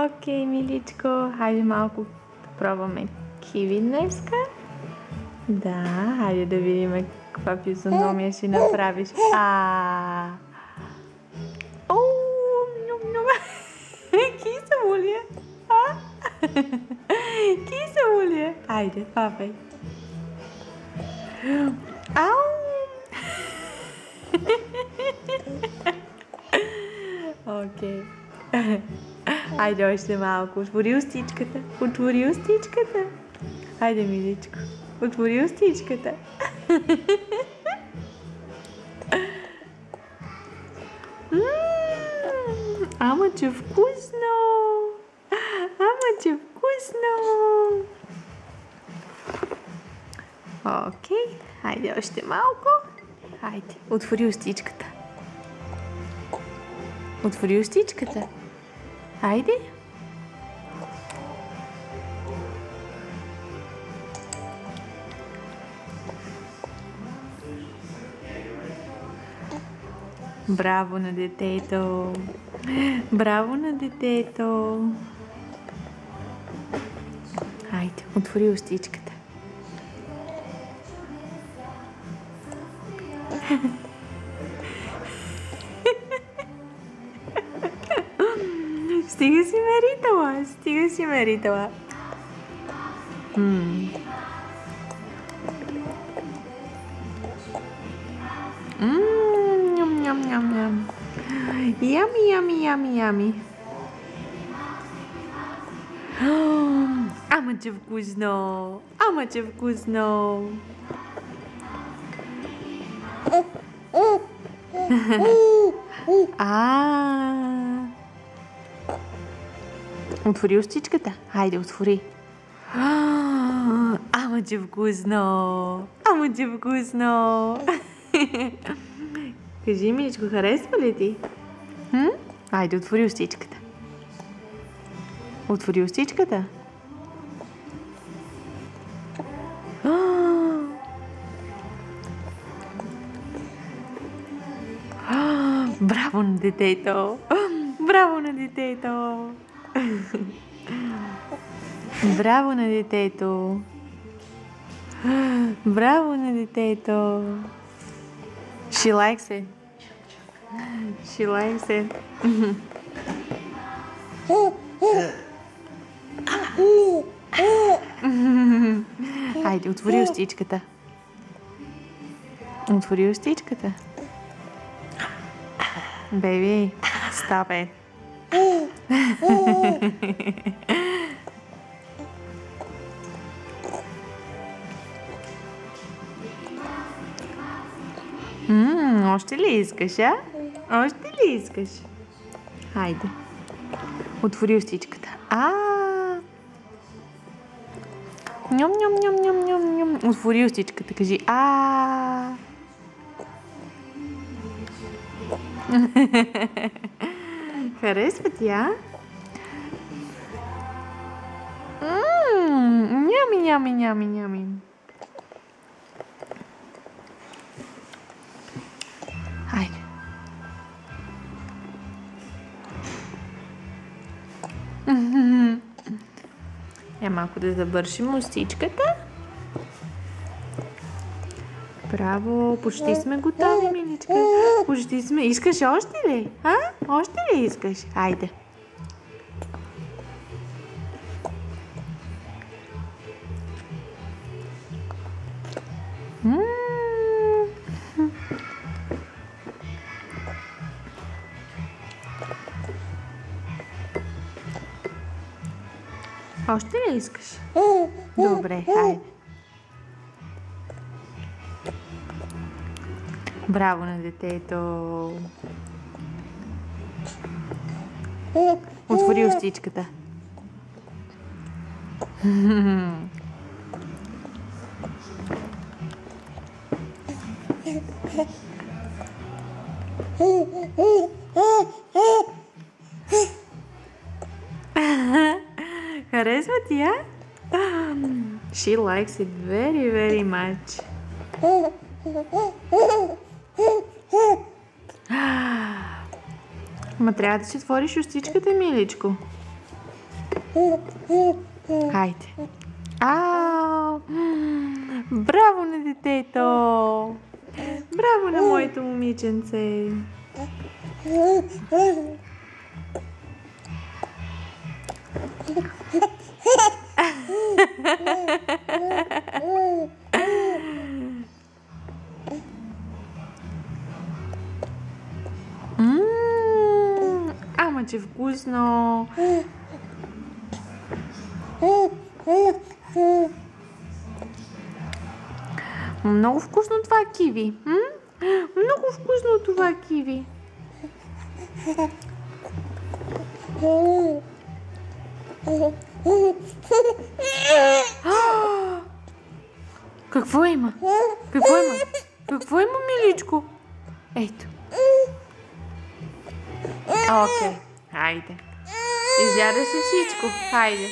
Окей, миличко. Хайде малко да пробваме киви днеска. Да, хайде да видим каква физиономия ще направиш. Ням-ням. Кисело ли е? Кисело ли е? Хайде, папай. Ау! Окей. Хайде още малко. Отвори устичката. Отвори устичката. Хайде, миличко. Отвори устичката. Ама че вкусно! Ама че вкусно! Окей. Хайде още малко. Хайде. Отвори устичката. Отвори устичката. Хайде. Браво на детето! Браво на детето! Хайде, отвори устичката. Стига си меритала, стига си меритала. Ням-ням-ням. Ями, ями, ями, ями. Ама че вкусно! Ама че вкусно! Отвори устичката. Хайде, отвори. Ама че вкусно! Ама че вкусно! Кажи, миличко, харесва ли ти? Хайде, отвори устичката. Отвори устичката. Браво на детето! Браво на детето! Браво на детето! Браво на детето! She likes it. She likes it. Хайде, отвори устичката. Отвори устичката. Baby, stop it. Още ли искаш, а? Още ли искаш? Хайде. Отвори устичката. Ням-ням-ням-ням-ням-ням. Отвори устичката, кажи Харесва ти, а? Нями-нями-нями-нями. Хайде. Малко да завършим устичката. Браво, почти сме готови, миличка. Почти сме. Искаш още ли? Още ли искаш? Хайде. Още ли искаш? Добре, хайде. Браво на детето! Отвори устичката. Харесва ти, а? She likes it very, very much. Ма трябва да си отвориш устичката, миличко. Хайде. Браво на детето! Браво на моето момиченце! Ама че вкусно! Много вкусно това киви. Много вкусно това киви. Какво има? Какво има? Какво има, миличко? Ето. Окей, хайде. Изяда се всичко. Хайде.